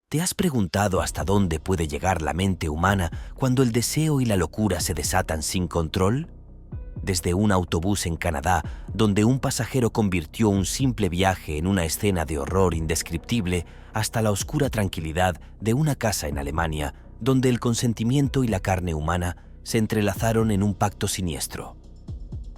¿Te has preguntado hasta dónde puede llegar la mente humana cuando el deseo y la locura se desatan sin control? Desde un autobús en Canadá, donde un pasajero convirtió un simple viaje en una escena de horror indescriptible, hasta la oscura tranquilidad de una casa en Alemania, donde el consentimiento y la carne humana se entrelazaron en un pacto siniestro.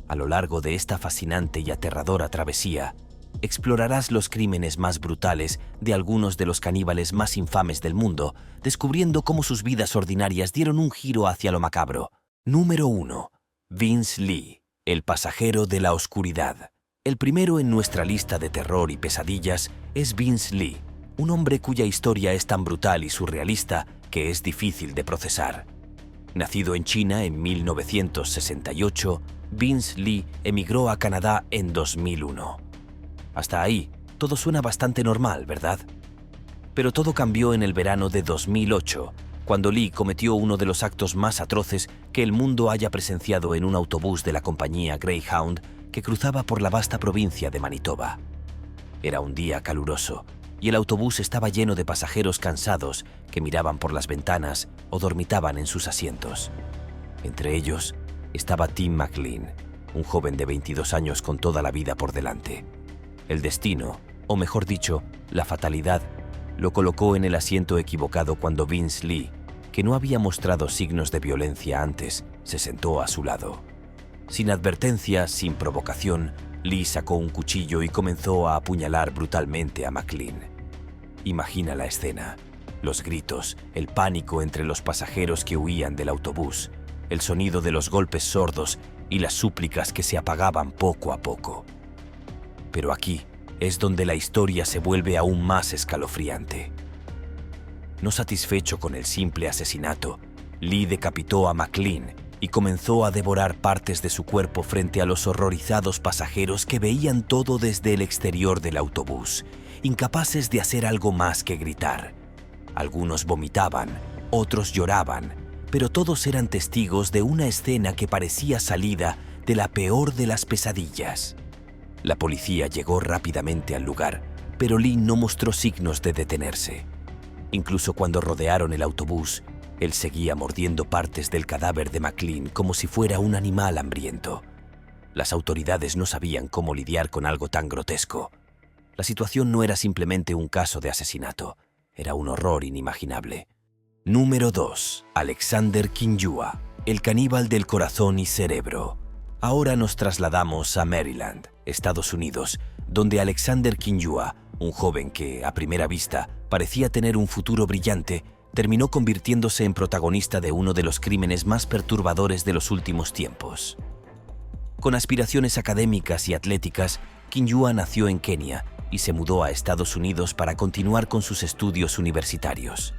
A lo largo de esta fascinante y aterradora travesía, explorarás los crímenes más brutales de algunos de los caníbales más infames del mundo, descubriendo cómo sus vidas ordinarias dieron un giro hacia lo macabro. Número 1. Vince Li, el pasajero de la oscuridad. El primero en nuestra lista de terror y pesadillas es Vince Li, un hombre cuya historia es tan brutal y surrealista que es difícil de procesar. Nacido en China en 1968, Vince Li emigró a Canadá en 2001. Hasta ahí, todo suena bastante normal, ¿verdad? Pero todo cambió en el verano de 2008, cuando Lee cometió uno de los actos más atroces que el mundo haya presenciado en un autobús de la compañía Greyhound que cruzaba por la vasta provincia de Manitoba. Era un día caluroso, y el autobús estaba lleno de pasajeros cansados que miraban por las ventanas o dormitaban en sus asientos. Entre ellos estaba Tim McLean, un joven de 22 años con toda la vida por delante. El destino, o mejor dicho, la fatalidad, lo colocó en el asiento equivocado cuando Vince Li, que no había mostrado signos de violencia antes, se sentó a su lado. Sin advertencia, sin provocación, Li sacó un cuchillo y comenzó a apuñalar brutalmente a McLean. Imagina la escena: los gritos, el pánico entre los pasajeros que huían del autobús, el sonido de los golpes sordos y las súplicas que se apagaban poco a poco. Pero aquí es donde la historia se vuelve aún más escalofriante. No satisfecho con el simple asesinato, Lee decapitó a McLean y comenzó a devorar partes de su cuerpo frente a los horrorizados pasajeros que veían todo desde el exterior del autobús, incapaces de hacer algo más que gritar. Algunos vomitaban, otros lloraban, pero todos eran testigos de una escena que parecía salida de la peor de las pesadillas. La policía llegó rápidamente al lugar, pero Lee no mostró signos de detenerse. Incluso cuando rodearon el autobús, él seguía mordiendo partes del cadáver de McLean como si fuera un animal hambriento. Las autoridades no sabían cómo lidiar con algo tan grotesco. La situación no era simplemente un caso de asesinato, era un horror inimaginable. Número 2. Alexander Kinyua, el caníbal del corazón y cerebro. Ahora nos trasladamos a Maryland, Estados Unidos, donde Alexander Kinyua, un joven que, a primera vista, parecía tener un futuro brillante, terminó convirtiéndose en protagonista de uno de los crímenes más perturbadores de los últimos tiempos. Con aspiraciones académicas y atléticas, Kinyua nació en Kenia y se mudó a Estados Unidos para continuar con sus estudios universitarios.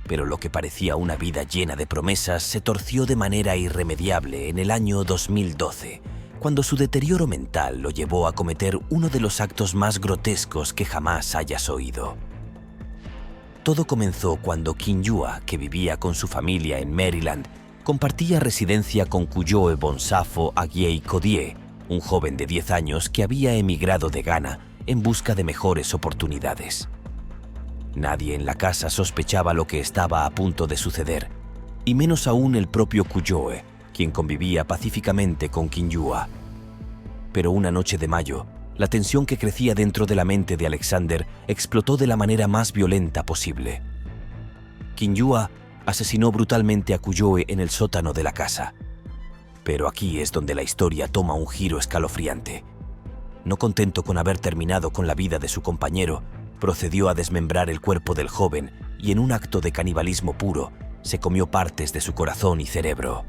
Pero lo que parecía una vida llena de promesas se torció de manera irremediable en el año 2012, cuando su deterioro mental lo llevó a cometer uno de los actos más grotescos que jamás hayas oído. Todo comenzó cuando Kinyua, que vivía con su familia en Maryland, compartía residencia con Kujoe Bonsafo Agyei Kodie, un joven de 10 años que había emigrado de Ghana en busca de mejores oportunidades. Nadie en la casa sospechaba lo que estaba a punto de suceder, y menos aún el propio Kujoe, quien convivía pacíficamente con Kinyua. Pero una noche de mayo, la tensión que crecía dentro de la mente de Alexander explotó de la manera más violenta posible. Kinyua asesinó brutalmente a Kujoe en el sótano de la casa. Pero aquí es donde la historia toma un giro escalofriante. No contento con haber terminado con la vida de su compañero, procedió a desmembrar el cuerpo del joven y en un acto de canibalismo puro, se comió partes de su corazón y cerebro.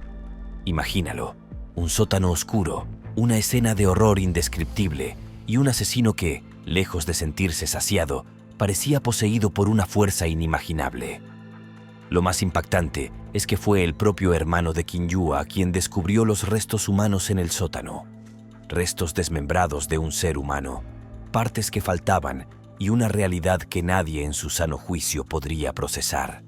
Imagínalo, un sótano oscuro, una escena de horror indescriptible y un asesino que, lejos de sentirse saciado, parecía poseído por una fuerza inimaginable. Lo más impactante es que fue el propio hermano de Kinyua quien descubrió los restos humanos en el sótano. Restos desmembrados de un ser humano, partes que faltaban y una realidad que nadie en su sano juicio podría procesar.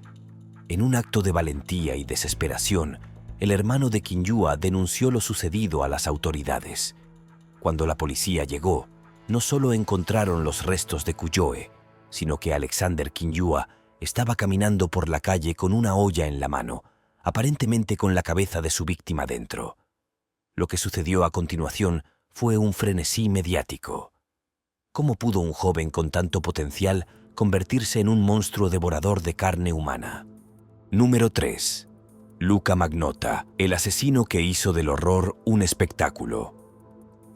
En un acto de valentía y desesperación, el hermano de Kinyua denunció lo sucedido a las autoridades. Cuando la policía llegó, no solo encontraron los restos de Kujoe, sino que Alexander Kinyua estaba caminando por la calle con una olla en la mano, aparentemente con la cabeza de su víctima dentro. Lo que sucedió a continuación fue un frenesí mediático. ¿Cómo pudo un joven con tanto potencial convertirse en un monstruo devorador de carne humana? Número 3. Luca Magnotta, el asesino que hizo del horror un espectáculo.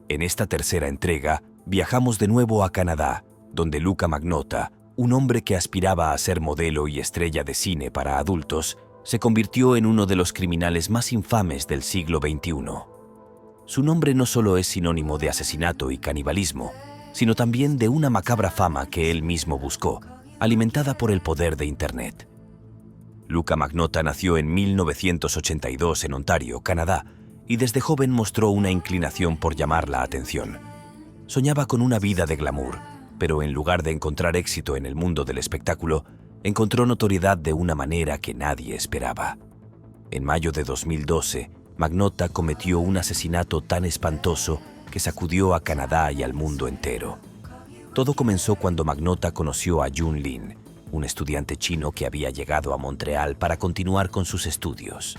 En esta tercera entrega, viajamos de nuevo a Canadá, donde Luca Magnotta, un hombre que aspiraba a ser modelo y estrella de cine para adultos, se convirtió en uno de los criminales más infames del siglo XXI. Su nombre no solo es sinónimo de asesinato y canibalismo, sino también de una macabra fama que él mismo buscó, alimentada por el poder de Internet. Luca Magnotta nació en 1982 en Ontario, Canadá, y desde joven mostró una inclinación por llamar la atención. Soñaba con una vida de glamour, pero en lugar de encontrar éxito en el mundo del espectáculo, encontró notoriedad de una manera que nadie esperaba. En mayo de 2012, Magnotta cometió un asesinato tan espantoso que sacudió a Canadá y al mundo entero. Todo comenzó cuando Magnotta conoció a Jun Lin, un estudiante chino que había llegado a Montreal para continuar con sus estudios.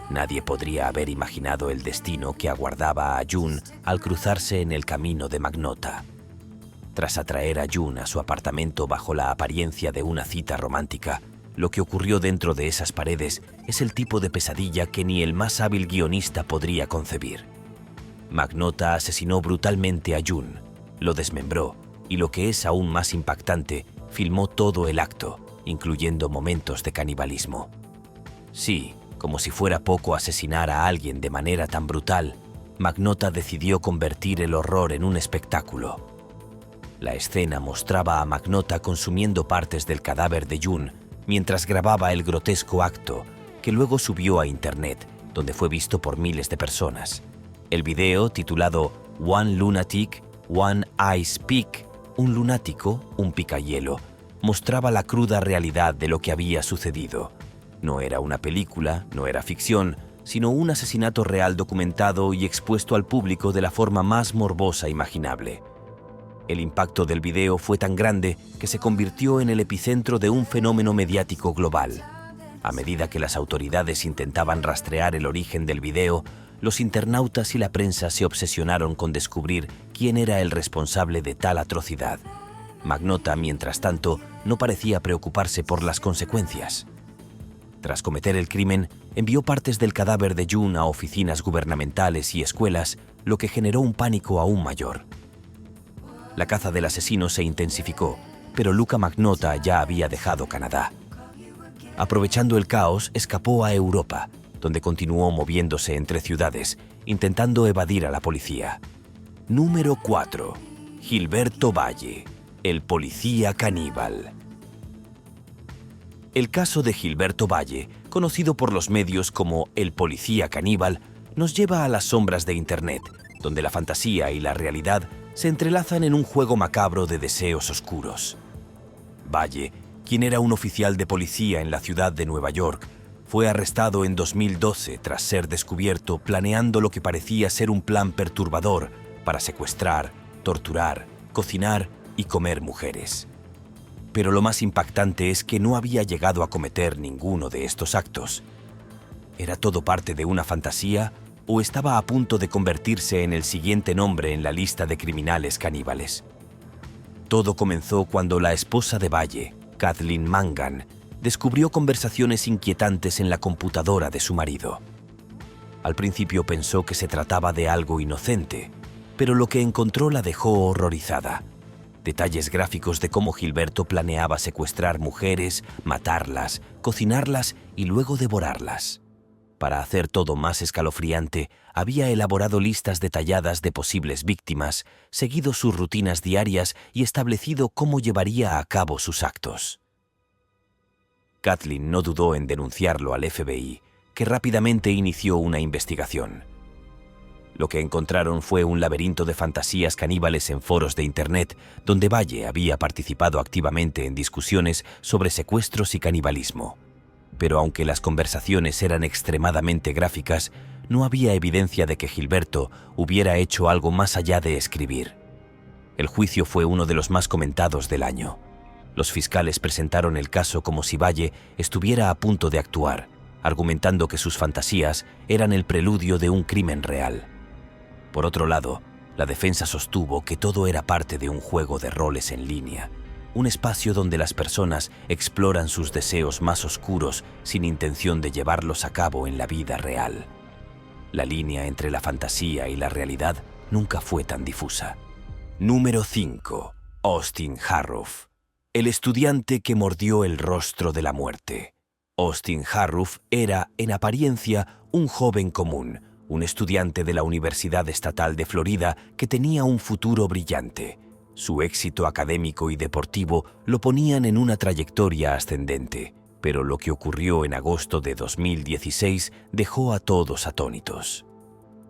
Nadie podría haber imaginado el destino que aguardaba a Jun al cruzarse en el camino de Magnotta. Tras atraer a Jun a su apartamento bajo la apariencia de una cita romántica, lo que ocurrió dentro de esas paredes es el tipo de pesadilla que ni el más hábil guionista podría concebir. Magnotta asesinó brutalmente a Jun, lo desmembró y, lo que es aún más impactante, filmó todo el acto, incluyendo momentos de canibalismo. Sí, como si fuera poco asesinar a alguien de manera tan brutal, Magnotta decidió convertir el horror en un espectáculo. La escena mostraba a Magnotta consumiendo partes del cadáver de Jun mientras grababa el grotesco acto, que luego subió a Internet, donde fue visto por miles de personas. El video, titulado One Lunatic, One Ice Pick, un lunático, un picahielo, mostraba la cruda realidad de lo que había sucedido. No era una película, no era ficción, sino un asesinato real documentado y expuesto al público de la forma más morbosa imaginable. El impacto del video fue tan grande que se convirtió en el epicentro de un fenómeno mediático global. A medida que las autoridades intentaban rastrear el origen del video, los internautas y la prensa se obsesionaron con descubrir quién era el responsable de tal atrocidad. Magnotta, mientras tanto, no parecía preocuparse por las consecuencias. Tras cometer el crimen, envió partes del cadáver de Jun a oficinas gubernamentales y escuelas, lo que generó un pánico aún mayor. La caza del asesino se intensificó, pero Luca Magnotta ya había dejado Canadá. Aprovechando el caos, escapó a Europa, donde continuó moviéndose entre ciudades, intentando evadir a la policía. Número 4. Gilberto Valle, el policía caníbal. El caso de Gilberto Valle, conocido por los medios como el policía caníbal, nos lleva a las sombras de Internet, donde la fantasía y la realidad se entrelazan en un juego macabro de deseos oscuros. Valle, quien era un oficial de policía en la ciudad de Nueva York, fue arrestado en 2012 tras ser descubierto planeando lo que parecía ser un plan perturbador para secuestrar, torturar, cocinar y comer mujeres. Pero lo más impactante es que no había llegado a cometer ninguno de estos actos. ¿Era todo parte de una fantasía o estaba a punto de convertirse en el siguiente nombre en la lista de criminales caníbales? Todo comenzó cuando la esposa de Valle, Kathleen Mangan, descubrió conversaciones inquietantes en la computadora de su marido. Al principio pensó que se trataba de algo inocente, pero lo que encontró la dejó horrorizada. Detalles gráficos de cómo Gilberto planeaba secuestrar mujeres, matarlas, cocinarlas y luego devorarlas. Para hacer todo más escalofriante, había elaborado listas detalladas de posibles víctimas, seguido sus rutinas diarias y establecido cómo llevaría a cabo sus actos. Kathleen no dudó en denunciarlo al FBI, que rápidamente inició una investigación. Lo que encontraron fue un laberinto de fantasías caníbales en foros de Internet, donde Valle había participado activamente en discusiones sobre secuestros y canibalismo. Pero aunque las conversaciones eran extremadamente gráficas, no había evidencia de que Gilberto hubiera hecho algo más allá de escribir. El juicio fue uno de los más comentados del año. Los fiscales presentaron el caso como si Valle estuviera a punto de actuar, argumentando que sus fantasías eran el preludio de un crimen real. Por otro lado, la defensa sostuvo que todo era parte de un juego de roles en línea, un espacio donde las personas exploran sus deseos más oscuros sin intención de llevarlos a cabo en la vida real. La línea entre la fantasía y la realidad nunca fue tan difusa. Número 5. Austin Harrouff. El estudiante que mordió el rostro de la muerte. Austin Harrouff era, en apariencia, un joven común, un estudiante de la Universidad Estatal de Florida que tenía un futuro brillante. Su éxito académico y deportivo lo ponían en una trayectoria ascendente, pero lo que ocurrió en agosto de 2016 dejó a todos atónitos.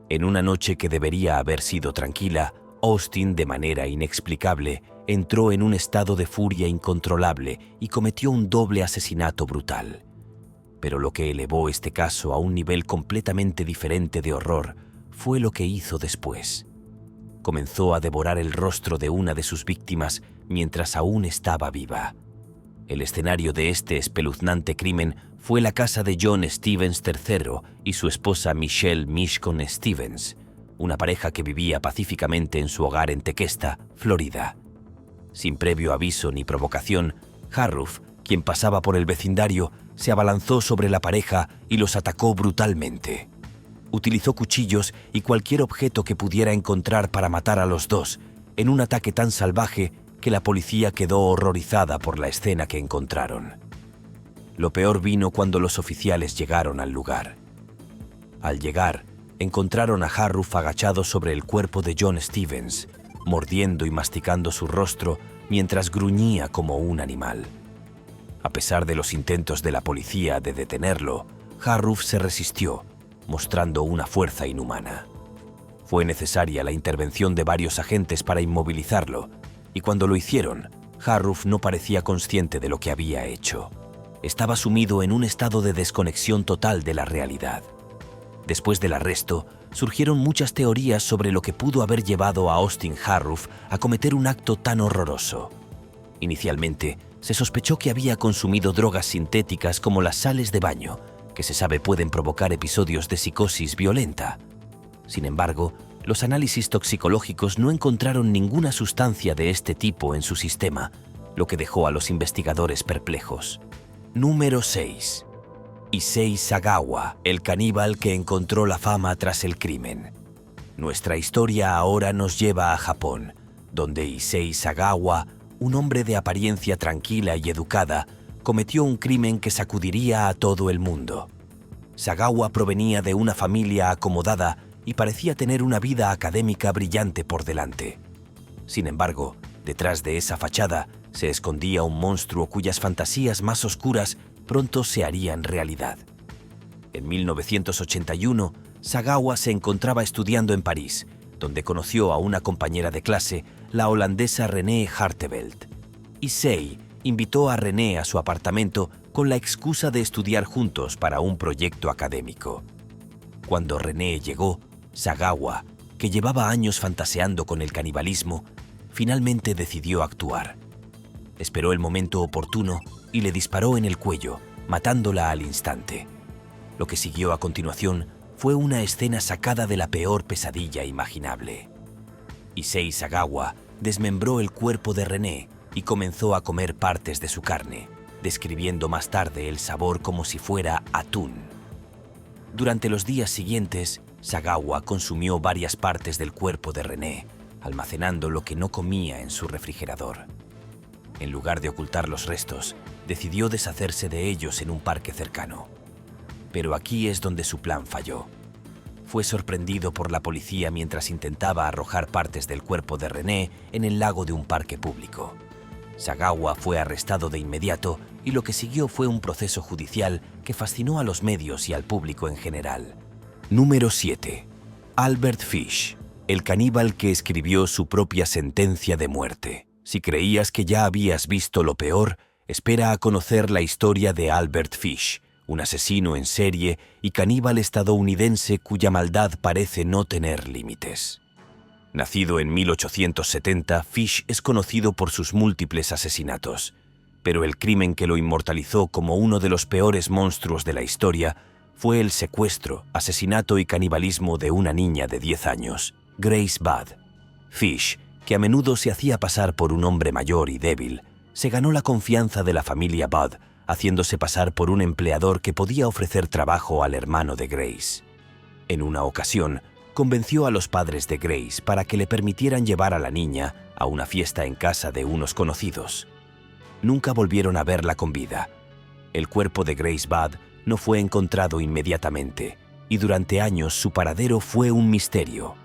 En una noche que debería haber sido tranquila, Austin, de manera inexplicable, entró en un estado de furia incontrolable y cometió un doble asesinato brutal. Pero lo que elevó este caso a un nivel completamente diferente de horror fue lo que hizo después. Comenzó a devorar el rostro de una de sus víctimas mientras aún estaba viva. El escenario de este espeluznante crimen fue la casa de John Stevens III y su esposa Michelle Mishcon Stevens, una pareja que vivía pacíficamente en su hogar en Tequesta, Florida. Sin previo aviso ni provocación, Harrouff, quien pasaba por el vecindario, se abalanzó sobre la pareja y los atacó brutalmente. Utilizó cuchillos y cualquier objeto que pudiera encontrar para matar a los dos, en un ataque tan salvaje que la policía quedó horrorizada por la escena que encontraron. Lo peor vino cuando los oficiales llegaron al lugar. Al llegar, encontraron a Harrouff agachado sobre el cuerpo de John Stevens, mordiendo y masticando su rostro mientras gruñía como un animal. A pesar de los intentos de la policía de detenerlo, Harrouff se resistió, mostrando una fuerza inhumana. Fue necesaria la intervención de varios agentes para inmovilizarlo, y cuando lo hicieron, Harrouff no parecía consciente de lo que había hecho. Estaba sumido en un estado de desconexión total de la realidad. Después del arresto, surgieron muchas teorías sobre lo que pudo haber llevado a Austin Harrouff a cometer un acto tan horroroso. Inicialmente, se sospechó que había consumido drogas sintéticas como las sales de baño, que se sabe pueden provocar episodios de psicosis violenta. Sin embargo, los análisis toxicológicos no encontraron ninguna sustancia de este tipo en su sistema, lo que dejó a los investigadores perplejos. Número 6. Issei Sagawa, el caníbal que encontró la fama tras el crimen. Nuestra historia ahora nos lleva a Japón, donde Issei Sagawa, un hombre de apariencia tranquila y educada, cometió un crimen que sacudiría a todo el mundo. Sagawa provenía de una familia acomodada y parecía tener una vida académica brillante por delante. Sin embargo, detrás de esa fachada se escondía un monstruo cuyas fantasías más oscuras pronto se harían realidad. En 1981, Sagawa se encontraba estudiando en París, donde conoció a una compañera de clase, la holandesa René Hartevelt. Issei invitó a René a su apartamento con la excusa de estudiar juntos para un proyecto académico. Cuando René llegó, Sagawa, que llevaba años fantaseando con el canibalismo, finalmente decidió actuar. Esperó el momento oportuno y le disparó en el cuello, matándola al instante. Lo que siguió a continuación fue una escena sacada de la peor pesadilla imaginable. Issei Sagawa desmembró el cuerpo de René y comenzó a comer partes de su carne, describiendo más tarde el sabor como si fuera atún. Durante los días siguientes, Sagawa consumió varias partes del cuerpo de René, almacenando lo que no comía en su refrigerador. En lugar de ocultar los restos, decidió deshacerse de ellos en un parque cercano. Pero aquí es donde su plan falló. Fue sorprendido por la policía mientras intentaba arrojar partes del cuerpo de René en el lago de un parque público. Sagawa fue arrestado de inmediato y lo que siguió fue un proceso judicial que fascinó a los medios y al público en general. Número 7. Albert Fish, el caníbal que escribió su propia sentencia de muerte. Si creías que ya habías visto lo peor, espera a conocer la historia de Albert Fish, un asesino en serie y caníbal estadounidense cuya maldad parece no tener límites. Nacido en 1870, Fish es conocido por sus múltiples asesinatos. Pero el crimen que lo inmortalizó como uno de los peores monstruos de la historia fue el secuestro, asesinato y canibalismo de una niña de 10 años, Grace Budd. Fish, que a menudo se hacía pasar por un hombre mayor y débil, se ganó la confianza de la familia Budd, haciéndose pasar por un empleador que podía ofrecer trabajo al hermano de Grace. En una ocasión, convenció a los padres de Grace para que le permitieran llevar a la niña a una fiesta en casa de unos conocidos. Nunca volvieron a verla con vida. El cuerpo de Grace Budd no fue encontrado inmediatamente, y durante años su paradero fue un misterio.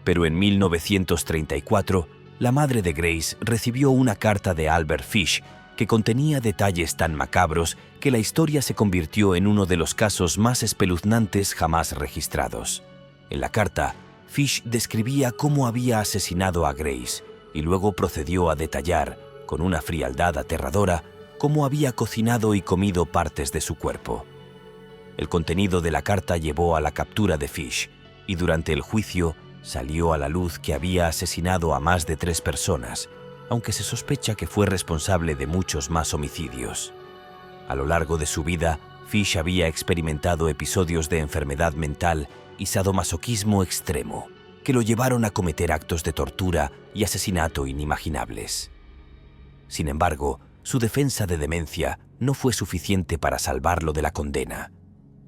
Pero en 1934, la madre de Grace recibió una carta de Albert Fish que contenía detalles tan macabros que la historia se convirtió en uno de los casos más espeluznantes jamás registrados. En la carta, Fish describía cómo había asesinado a Grace y luego procedió a detallar, con una frialdad aterradora, cómo había cocinado y comido partes de su cuerpo. El contenido de la carta llevó a la captura de Fish y durante el juicio salió a la luz que había asesinado a más de 3 personas, aunque se sospecha que fue responsable de muchos más homicidios. A lo largo de su vida, Fish había experimentado episodios de enfermedad mental y sadomasoquismo extremo, que lo llevaron a cometer actos de tortura y asesinato inimaginables. Sin embargo, su defensa de demencia no fue suficiente para salvarlo de la condena.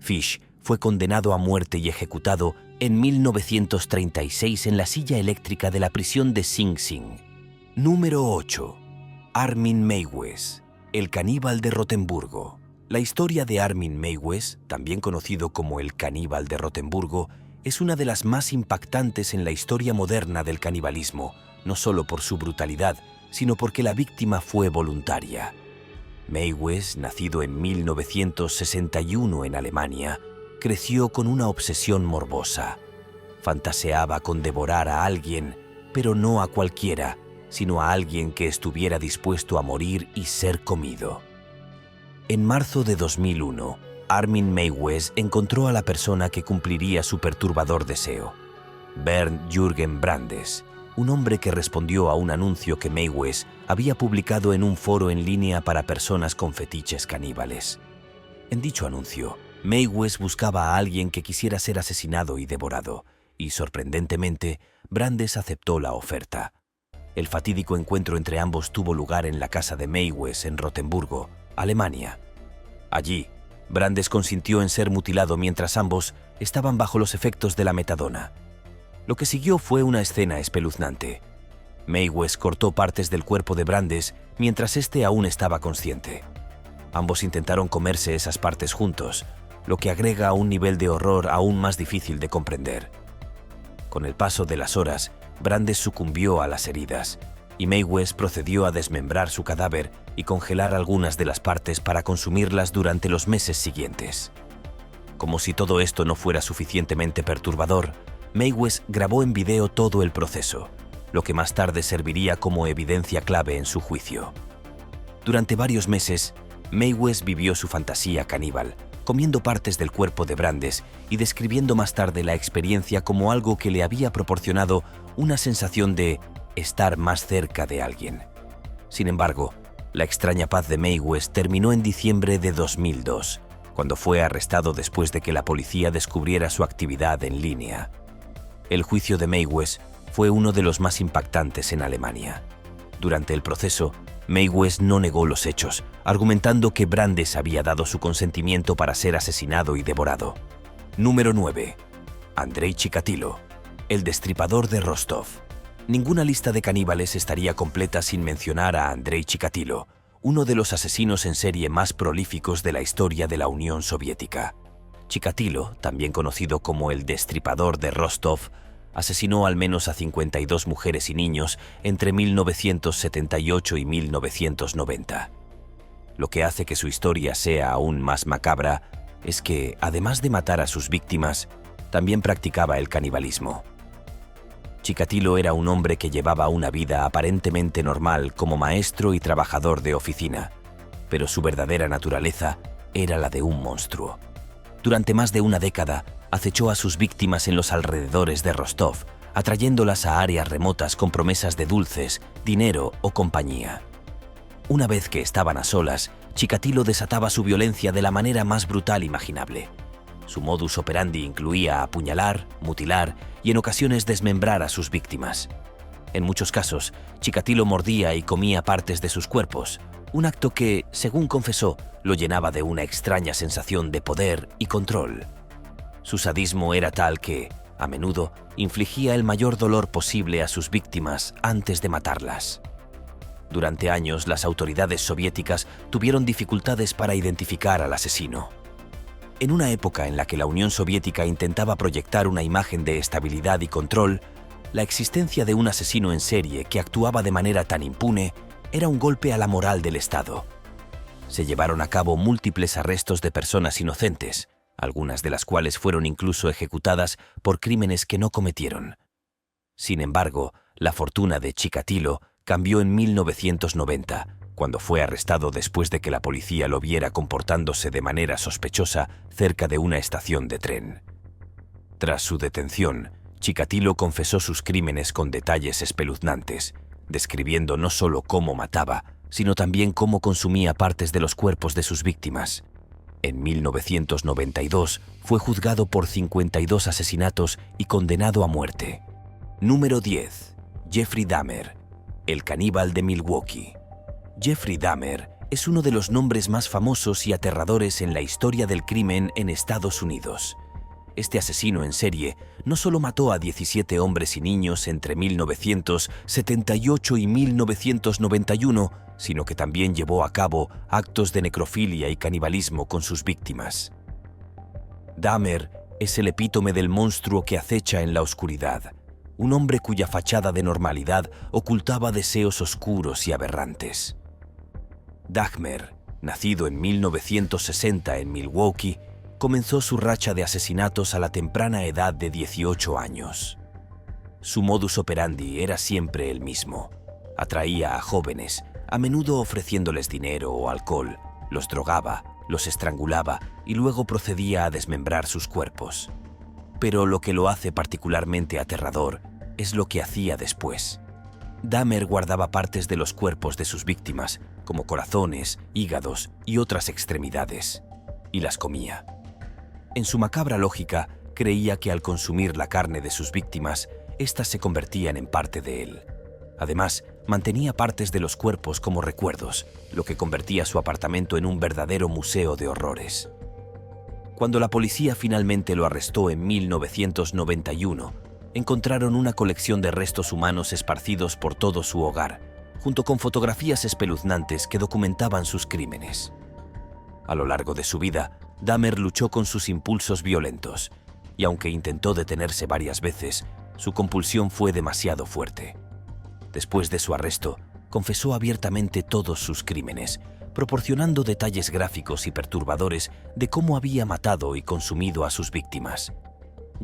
Fish fue condenado a muerte y ejecutado en 1936 en la silla eléctrica de la prisión de Sing Sing. Número 8. Armin Meiwes, el caníbal de Rotemburgo. La historia de Armin Meiwes, también conocido como el caníbal de Rotemburgo, es una de las más impactantes en la historia moderna del canibalismo, no solo por su brutalidad, sino porque la víctima fue voluntaria. Meiwes, nacido en 1961 en Alemania, creció con una obsesión morbosa. Fantaseaba con devorar a alguien, pero no a cualquiera, sino a alguien que estuviera dispuesto a morir y ser comido. En marzo de 2001, Armin Meiwes encontró a la persona que cumpliría su perturbador deseo, Bernd Jürgen Brandes, un hombre que respondió a un anuncio que Meiwes había publicado en un foro en línea para personas con fetiches caníbales. En dicho anuncio, Meiwes buscaba a alguien que quisiera ser asesinado y devorado, y sorprendentemente, Brandes aceptó la oferta. El fatídico encuentro entre ambos tuvo lugar en la casa de Meiwes en Rotemburgo, Alemania. Allí, Brandes consintió en ser mutilado mientras ambos estaban bajo los efectos de la metadona. Lo que siguió fue una escena espeluznante. Meiwes cortó partes del cuerpo de Brandes mientras éste aún estaba consciente. Ambos intentaron comerse esas partes juntos, lo que agrega a un nivel de horror aún más difícil de comprender. Con el paso de las horas, Brandes sucumbió a las heridas, y Meiwes procedió a desmembrar su cadáver y congelar algunas de las partes para consumirlas durante los meses siguientes. Como si todo esto no fuera suficientemente perturbador, Meiwes grabó en video todo el proceso, lo que más tarde serviría como evidencia clave en su juicio. Durante varios meses, Meiwes vivió su fantasía caníbal, comiendo partes del cuerpo de Brandes y describiendo más tarde la experiencia como algo que le había proporcionado una sensación de estar más cerca de alguien. Sin embargo, la extraña paz de Meiwes terminó en diciembre de 2002, cuando fue arrestado después de que la policía descubriera su actividad en línea. El juicio de Meiwes fue uno de los más impactantes en Alemania. Durante el proceso, Meiwes no negó los hechos, argumentando que Brandes había dado su consentimiento para ser asesinado y devorado. Número 9. Andrei Chikatilo, el destripador de Rostov. Ninguna lista de caníbales estaría completa sin mencionar a Andrei Chikatilo, uno de los asesinos en serie más prolíficos de la historia de la Unión Soviética. Chikatilo, también conocido como el destripador de Rostov, asesinó al menos a 52 mujeres y niños entre 1978 y 1990. Lo que hace que su historia sea aún más macabra es que, además de matar a sus víctimas, también practicaba el canibalismo. Chikatilo era un hombre que llevaba una vida aparentemente normal como maestro y trabajador de oficina, pero su verdadera naturaleza era la de un monstruo. Durante más de una década, acechó a sus víctimas en los alrededores de Rostov, atrayéndolas a áreas remotas con promesas de dulces, dinero o compañía. Una vez que estaban a solas, Chikatilo desataba su violencia de la manera más brutal imaginable. Su modus operandi incluía apuñalar, mutilar y en ocasiones desmembrar a sus víctimas. En muchos casos, Chikatilo mordía y comía partes de sus cuerpos, un acto que, según confesó, lo llenaba de una extraña sensación de poder y control. Su sadismo era tal que, a menudo, infligía el mayor dolor posible a sus víctimas antes de matarlas. Durante años, las autoridades soviéticas tuvieron dificultades para identificar al asesino. En una época en la que la Unión Soviética intentaba proyectar una imagen de estabilidad y control, la existencia de un asesino en serie que actuaba de manera tan impune era un golpe a la moral del Estado. Se llevaron a cabo múltiples arrestos de personas inocentes, algunas de las cuales fueron incluso ejecutadas por crímenes que no cometieron. Sin embargo, la fortuna de Chikatilo cambió en 1990, cuando fue arrestado después de que la policía lo viera comportándose de manera sospechosa cerca de una estación de tren. Tras su detención, Chikatilo confesó sus crímenes con detalles espeluznantes, describiendo no solo cómo mataba, sino también cómo consumía partes de los cuerpos de sus víctimas. En 1992 fue juzgado por 52 asesinatos y condenado a muerte. Número 10. Jeffrey Dahmer, el caníbal de Milwaukee. Jeffrey Dahmer es uno de los nombres más famosos y aterradores en la historia del crimen en Estados Unidos. Este asesino en serie no solo mató a 17 hombres y niños entre 1978 y 1991, sino que también llevó a cabo actos de necrofilia y canibalismo con sus víctimas. Dahmer es el epítome del monstruo que acecha en la oscuridad, un hombre cuya fachada de normalidad ocultaba deseos oscuros y aberrantes. Dahmer, nacido en 1960 en Milwaukee, comenzó su racha de asesinatos a la temprana edad de 18 años. Su modus operandi era siempre el mismo. Atraía a jóvenes, a menudo ofreciéndoles dinero o alcohol, los drogaba, los estrangulaba y luego procedía a desmembrar sus cuerpos. Pero lo que lo hace particularmente aterrador es lo que hacía después. Dahmer guardaba partes de los cuerpos de sus víctimas, como corazones, hígados y otras extremidades, y las comía. En su macabra lógica, creía que al consumir la carne de sus víctimas, éstas se convertían en parte de él. Además, mantenía partes de los cuerpos como recuerdos, lo que convertía su apartamento en un verdadero museo de horrores. Cuando la policía finalmente lo arrestó en 1991, encontraron una colección de restos humanos esparcidos por todo su hogar, junto con fotografías espeluznantes que documentaban sus crímenes. A lo largo de su vida, Dahmer luchó con sus impulsos violentos, y aunque intentó detenerse varias veces, su compulsión fue demasiado fuerte. Después de su arresto, confesó abiertamente todos sus crímenes, proporcionando detalles gráficos y perturbadores de cómo había matado y consumido a sus víctimas.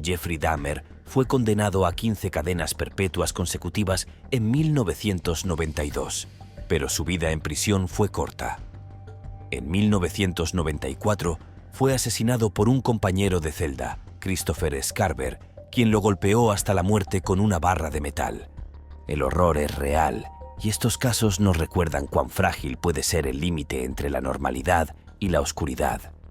Jeffrey Dahmer fue condenado a 15 cadenas perpetuas consecutivas en 1992, pero su vida en prisión fue corta. En 1994 fue asesinado por un compañero de celda, Christopher Scarver, quien lo golpeó hasta la muerte con una barra de metal. El horror es real, y estos casos nos recuerdan cuán frágil puede ser el límite entre la normalidad y la oscuridad.